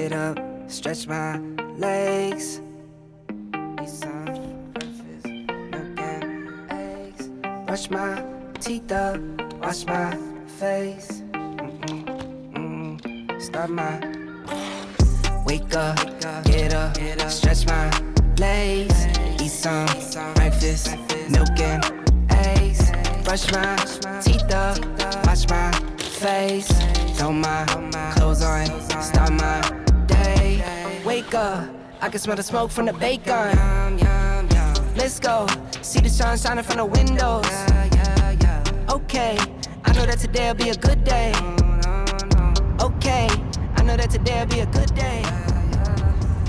get up, stretch my legs. Eat some breakfast, milk and eggs. Brush my teeth up, wash my face. Start my wake up, get up, stretch my legs. Eat some breakfast, milk and eggs. Brush my teeth up, wash my face. Throw my clothes on, start my day. Wake up, I can smell the smoke from the bacon. Let's go, see the sun shining from the windows. Okay, I know that today'll be a good day. Okay, I know that today'll be a good day.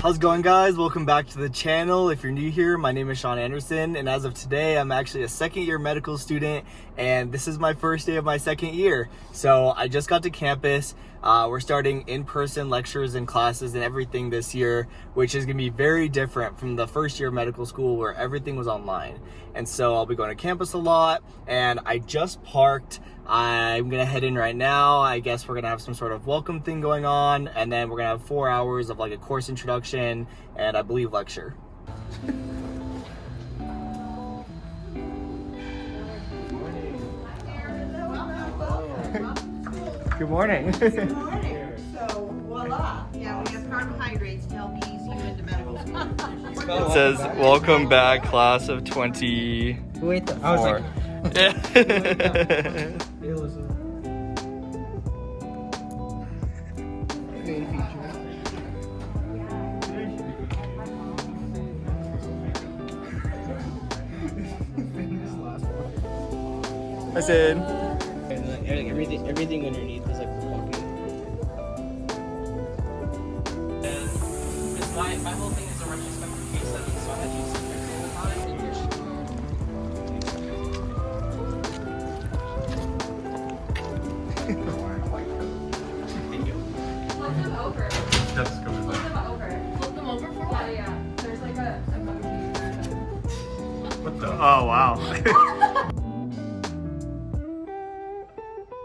How's it going, guys? Welcome back to the channel. If you're new here, my name is Shaun Andersen, and as of today, I'm actually a second-year medical student, and this is my first day of my second year. So I just got to campus. We're starting in-person lectures and classes and everything this year, which is gonna be very different from the first year of medical school where everything was online. And so I'll be going to campus a lot, and I just parked. I'm gonna head in right now. I guess we're gonna have some sort of welcome thing going on, and then we're gonna have 4 hours of like a course introduction and I believe lecture. Good morning. Good morning. So, voila. Yeah, we have carbohydrates to help ease you into medical school. It says, welcome back, class of 20. Wait, I was like, Yeah. hey, listen. I said, Everything underneath is like walking. My whole thing is a retrospective case study, so I had to use some pictures at the Flip them over. Flip them over. Flip them over for what? Yeah. There's like a emoji. what the? Oh, wow.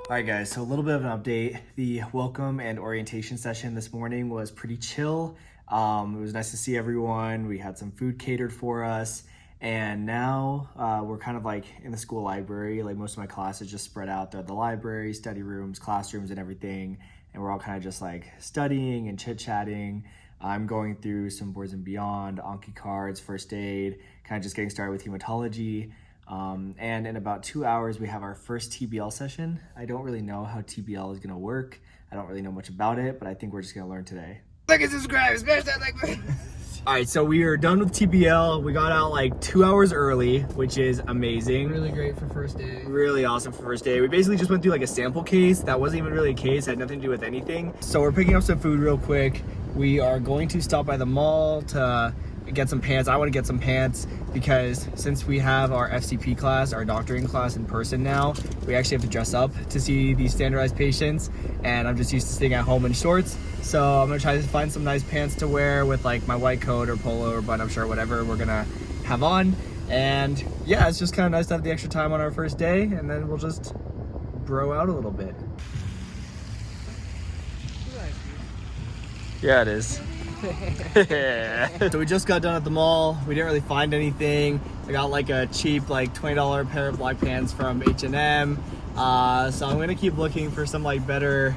Alright guys, so a little bit of an update. The welcome and orientation session this morning was pretty chill. It was nice to see everyone. We had some food catered for us, and now we're kind of like in the school library. Like most of my classes just spread out. They're the library, study rooms, classrooms, and everything, and we're all kind of just like studying and chit-chatting. I'm going through some Boards and Beyond, Anki cards, first aid, kind of just getting started with hematology. And in about 2 hours, we have our first Tbl session. I don't really know how Tbl is going to work. I don't really know much about it, but I think we're just going to learn today. Like and subscribe, smash that like button. All right, so we are done with Tbl. We got out like 2 hours early, which is amazing. Really great for first day. Really awesome for first day. We basically just went through like a sample case. That wasn't even really a case, had nothing to do with anything. So we're picking up some food real quick. We are going to stop by the mall to get some pants. I want to get some pants because since we have our FCP class, our doctoring class in person now, we actually have to dress up to see these standardized patients, and I'm just used to staying at home in shorts. So I'm gonna try to find some nice pants to wear with like my white coat or polo or button-up shirt, whatever we're gonna have on. And yeah, it's just kind of nice to have the extra time on our first day, and then we'll just bro out a little bit. Yeah, it is. So we just got done at the mall. We didn't really find anything. I got like a cheap like $20 pair of black pants from H&M. So I'm gonna keep looking for some like better,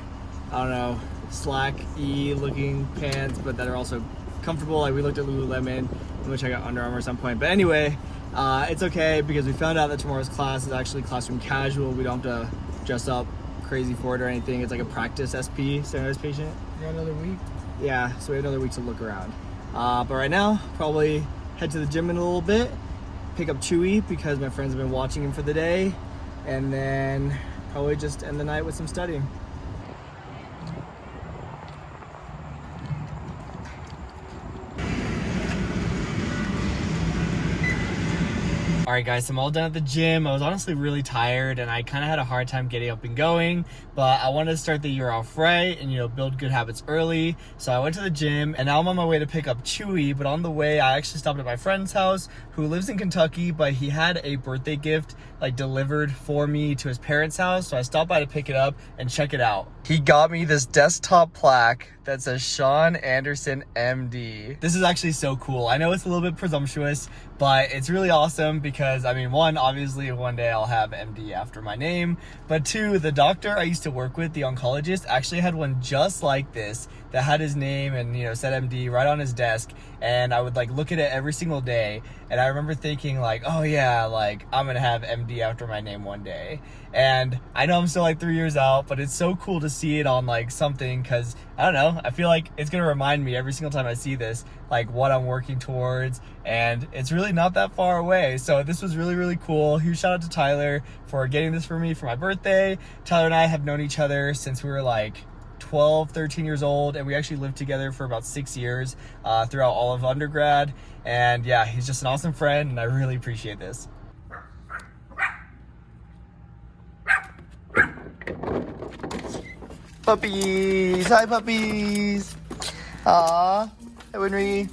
I don't know, slack-y looking pants, but that are also comfortable. Like we looked at Lululemon, which I got Under Armour at some point. But anyway, it's okay because we found out that tomorrow's class is actually classroom casual. We don't have to dress up crazy for it or anything. It's like a practice SP, standardized patient. You got another week? Yeah, so we have another week to look around. But right now, probably head to the gym in a little bit, pick up Chewy because my friends have been watching him for the day, and then probably just end the night with some studying. Alright guys, so I'm all done at the gym. I was honestly really tired and I kind of had a hard time getting up and going, but I wanted to start the year off right and, you know, build good habits early. So I went to the gym and now I'm on my way to pick up Chewy, but on the way I actually stopped at my friend's house who lives in Kentucky, but he had a birthday gift like delivered for me to his parents' house. So I stopped by to pick it up and check it out. He got me this desktop plaque that says Shaun Andersen, MD. This is actually so cool. I know it's a little bit presumptuous, but it's really awesome because, I mean, one, obviously one day I'll have MD after my name, but two, the doctor I used to work with, the oncologist, actually had one just like this that had his name and, you know, said MD right on his desk, and I would like look at it every single day, and I remember thinking like, oh yeah, like I'm gonna have MD after my name one day. And I know I'm still like 3 years out, but it's so cool to see it on like something, because I don't know, I feel like it's gonna remind me every single time I see this, like what I'm working towards, and it's really not that far away. So this was really, really cool. Huge shout out to Tyler for getting this for me for my birthday. Tyler and I have known each other since we were like 12, 13 years old, and we actually lived together for about 6 years throughout all of undergrad. And yeah, he's just an awesome friend, and I really appreciate this. Puppies! Hi, puppies! Aww. Hi, Winry.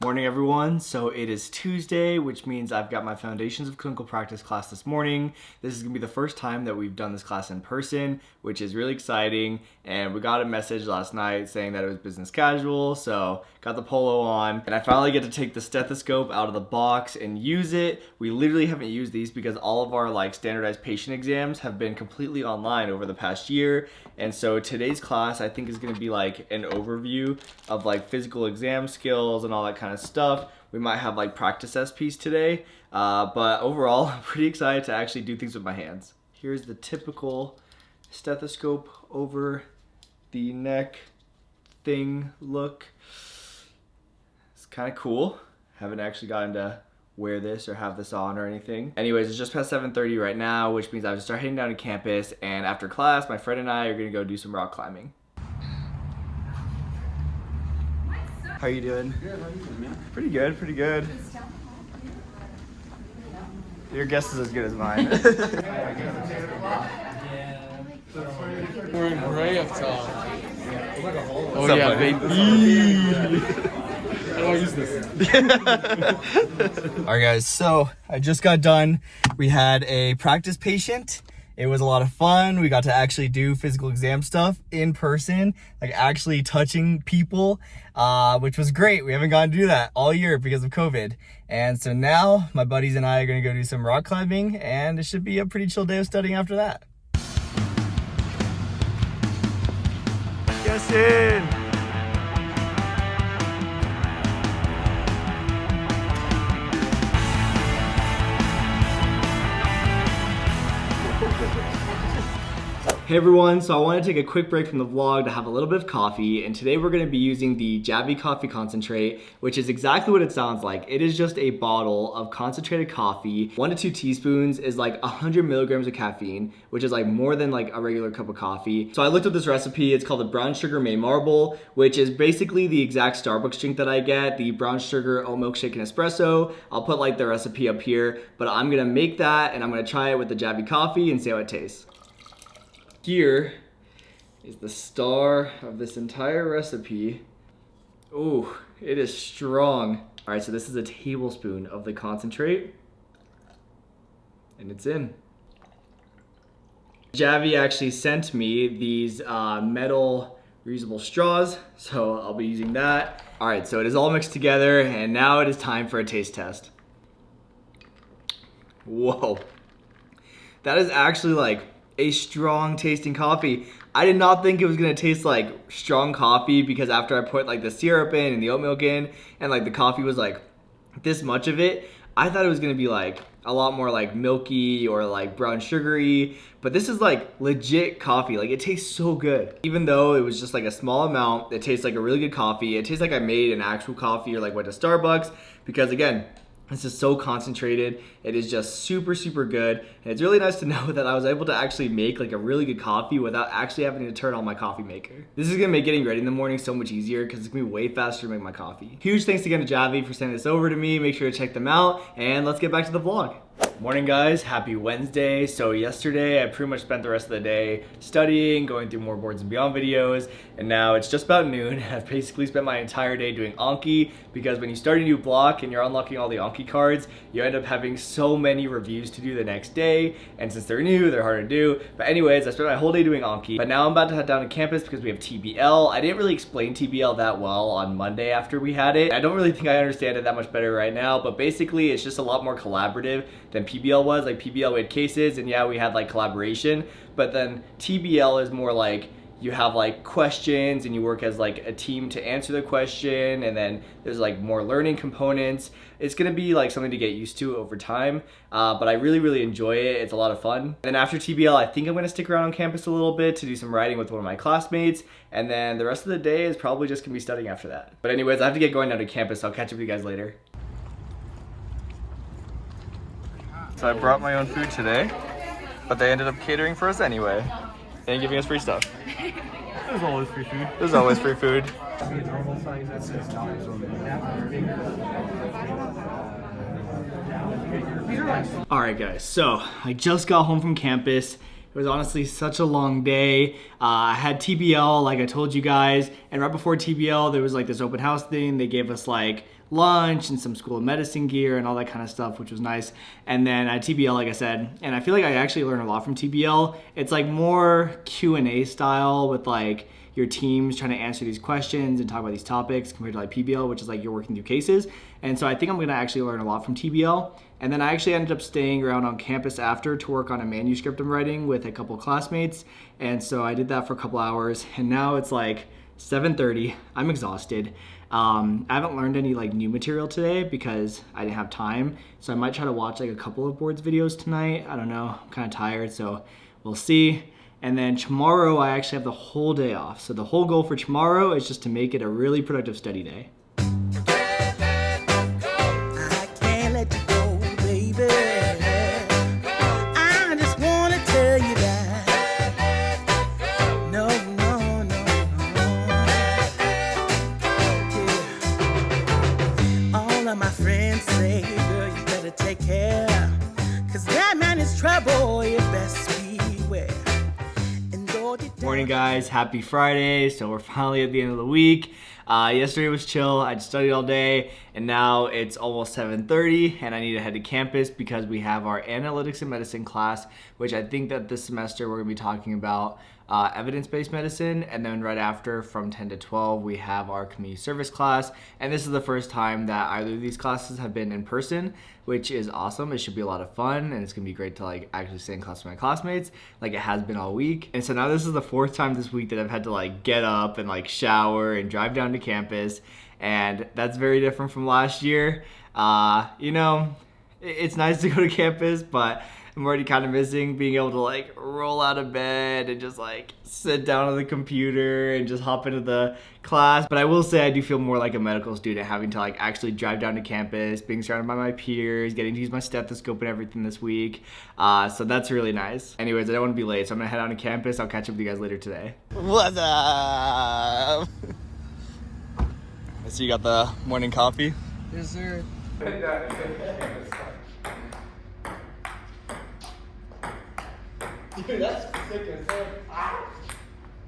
Morning, everyone. So it is Tuesday, which means I've got my Foundations of Clinical Practice class this morning. This is gonna be the first time that we've done this class in person, which is really exciting. And we got a message last night saying that it was business casual, so got the polo on. And I finally get to take the stethoscope out of the box and use it. We literally haven't used these because all of our like standardized patient exams have been completely online over the past year. And so today's class I think is gonna be like an overview of like physical exam skills and all that kind of stuff. We might have like practice SPs today, but overall I'm pretty excited to actually do things with my hands. Here's the typical stethoscope over the neck thing look. It's kind of cool. Haven't actually gotten to wear this or have this on or anything. Anyways, it's just past 7:30 right now, which means I have to start heading down to campus, and after class my friend and I are gonna go do some rock climbing. How are you doing? Good, how are you doing, man? Pretty good, pretty good. Your guess is as good as mine. We're in gray up top. Oh yeah, baby. I don't use this. Alright guys, so I just got done. We had a practice patient. It was a lot of fun. We got to actually do physical exam stuff in person, like actually touching people, which was great. We haven't gotten to do that all year because of COVID. And so now my buddies and I are gonna go do some rock climbing, and it should be a pretty chill day of studying after that. Yes, in. Hey everyone, so I want to take a quick break from the vlog to have a little bit of coffee, and today we're going to be using the Javi coffee concentrate, which is exactly what it sounds like. It is just a bottle of concentrated coffee. 1 to 2 teaspoons is like 100 milligrams of caffeine, which is like more than like a regular cup of coffee. So I looked up this recipe. It's called the brown sugar May marble, which is basically the exact Starbucks drink that I get, the brown sugar oat milk shake and espresso. I'll put like the recipe up here, but I'm going to make that and I'm going to try it with the Javi coffee and see how it tastes. Here is the star of this entire recipe. Ooh, it is strong. All right, so this is a tablespoon of the concentrate, and it's in. Javi actually sent me these metal reusable straws, so I'll be using that. All right, so it is all mixed together, and now it is time for a taste test. Whoa, that is actually like a strong tasting coffee. I did not think it was gonna taste like strong coffee, because after I put like the syrup in and the oat milk in and like the coffee was like this much of it, I thought it was gonna be like a lot more like milky or like brown sugary, but this is like legit coffee. Like it tastes so good. Even though it was just like a small amount, it tastes like a really good coffee. It tastes like I made an actual coffee or like went to Starbucks, because again, this is so concentrated. It is just super, super good. And it's really nice to know that I was able to actually make like a really good coffee without actually having to turn on my coffee maker. This is gonna make getting ready in the morning so much easier, because it's gonna be way faster to make my coffee. Huge thanks again to Javi for sending this over to me. Make sure to check them out, and let's get back to the vlog. Morning guys, happy Wednesday. So yesterday I pretty much spent the rest of the day studying, going through more Boards and Beyond videos, and now it's just about noon. I've basically spent my entire day doing Anki, because when you start a new block and you're unlocking all the Anki cards, you end up having so many reviews to do the next day, and since they're new, they're hard to do. But anyways, I spent my whole day doing Anki, but now I'm about to head down to campus because we have TBL. I didn't really explain TBL that well on Monday after we had it. I don't really think I understand it that much better right now, but basically it's just a lot more collaborative than PBL was. Like PBL we had cases and yeah, we had like collaboration, but then TBL is more like you have like questions and you work as like a team to answer the question, and then there's like more learning components. It's gonna be like something to get used to over time, but I really enjoy it. It's a lot of fun. And after TBL, I think I'm gonna stick around on campus a little bit to do some writing with one of my classmates, and then the rest of the day is probably just gonna be studying after that. But anyways, I have to get going down to campus. I'll catch up with you guys later. So I brought my own food today, but they ended up catering for us anyway and giving us free stuff. There's always free food. There's always free food. Alright guys, so I just got home from campus. It was honestly such a long day. I had TBL like I told you guys, and right before TBL there was like this open house thing. They gave us like lunch and some school of medicine gear and all that kind of stuff, which was nice. And then at TBL, like I said, and I feel like I actually learned a lot from TBL. It's like more Q&A style with like your teams trying to answer these questions and talk about these topics compared to like PBL, which is like you're working through cases. And so I think I'm gonna actually learn a lot from TBL. And then I actually ended up staying around on campus after to work on a manuscript I'm writing with a couple classmates. And so I did that for a couple hours, and now it's like 7:30. I'm exhausted. I haven't learned any like new material today because I didn't have time. So I might try to watch like a couple of boards videos tonight. I don't know, I'm kind of tired, so we'll see. And then tomorrow I actually have the whole day off. So the whole goal for tomorrow is just to make it a really productive study day. I can't let you go, baby. I just wanna tell you that. No. Yeah. All of my friends say, girl, you better take care. 'Cause that man is trouble, you best beware. Morning guys, happy Friday. So we're finally at the end of the week. Yesterday was chill, I studied all day, and now it's almost 7:30 and I need to head to campus because we have our analytics and medicine class, which I think that this semester we're gonna be talking about evidence-based medicine, and then right after from 10 to 12 we have our community service class. And this is the first time that either of these classes have been in person, which is awesome. It should be a lot of fun, and it's gonna be great to like actually stay in class with my classmates like it has been all week. And so now this is the fourth time this week that I've had to like get up and like shower and drive down to campus, and that's very different from last year. You know, it's nice to go to campus, but I'm already kind of missing being able to like roll out of bed and just like sit down on the computer and just hop into the class. But I will say I do feel more like a medical student, having to like actually drive down to campus, being surrounded by my peers, getting to use my stethoscope and everything this week. So that's really nice. Anyways, I don't want to be late, so I'm gonna head out to campus. I'll catch up with you guys later today. What's up? So you got the morning coffee? Yes, sir. Dude, that's sick as hell.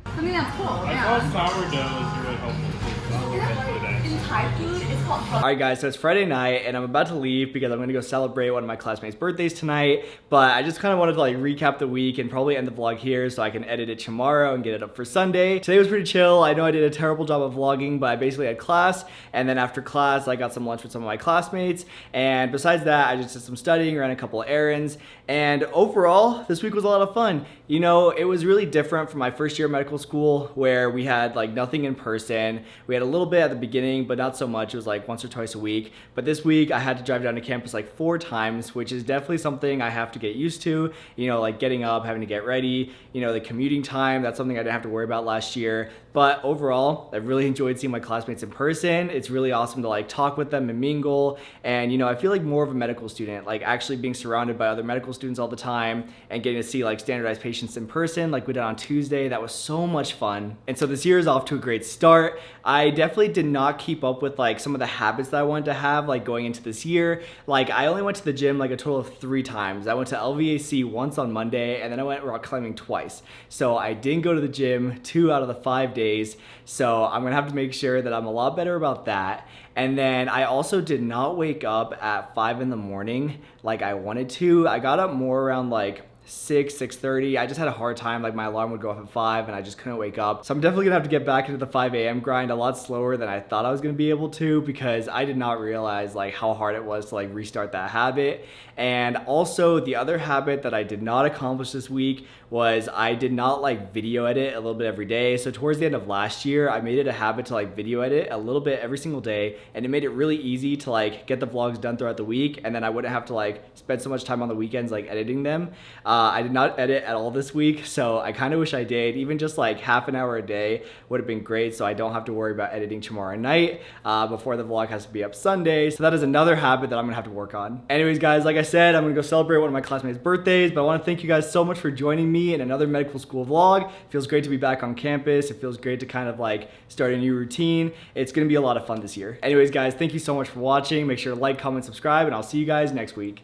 I thought sourdough was really helpful today. In Thai food, it's called Alright guys, so it's Friday night and I'm about to leave because I'm gonna go celebrate one of my classmates' birthdays tonight. But I just kind of wanted to like recap the week and probably end the vlog here so I can edit it tomorrow and get it up for Sunday. Today was pretty chill. I know I did a terrible job of vlogging, but I basically had class, and then after class I got some lunch with some of my classmates, and besides that I just did some studying, ran a couple of errands, and overall this week was a lot of fun. You know, it was really different from my first year of medical school where we had like nothing in person. We had a little bit at the beginning, but not so much. It was like once or twice a week. But this week I had to drive down to campus like 4 times, which is definitely something I have to get used to. You know, like getting up, having to get ready, you know, the commuting time, that's something I didn't have to worry about last year. But overall, I really enjoyed seeing my classmates in person. It's really awesome to like talk with them and mingle. And you know, I feel like more of a medical student, like actually being surrounded by other medical students all the time and getting to see like standardized patients in person like we did on Tuesday. That was so much fun. And so this year is off to a great start. I definitely did not keep keep up with like some of the habits that I wanted to have like going into this year. Like I only went to the gym like a total of 3 times. I went to LVAC once on Monday, and then I went rock climbing twice. So I didn't go to the gym 2 out of the 5 days. So I'm gonna have to make sure that I'm a lot better about that. And then I also did not wake up at 5 in the morning like I wanted to. I got up more around like 6:30. I just had a hard time. Like my alarm would go off at 5 and I just couldn't wake up. So I'm definitely gonna have to get back into the 5 a.m. grind a lot slower than I thought I was gonna be able to, because I did not realize like how hard it was to like restart that habit. And also the other habit that I did not accomplish this week was I did not like video edit a little bit every day. So towards the end of last year, I made it a habit to like video edit a little bit every single day, and it made it really easy to like get the vlogs done throughout the week, and then I wouldn't have to like spend so much time on the weekends like editing them. I did not edit at all this week, so I kind of wish I did. Even just like half an hour a day would have been great, so I don't have to worry about editing tomorrow night before the vlog has to be up Sunday. So that is another habit that I'm gonna have to work on. Anyways guys, like I said, I'm gonna go celebrate one of my classmates' birthdays, but I want to thank you guys so much for joining me in another medical school vlog. It feels great to be back on campus. It feels great to kind of like start a new routine. It's gonna be a lot of fun this year. Anyways guys, thank you so much for watching. Make sure to like, comment, subscribe, and I'll see you guys next week.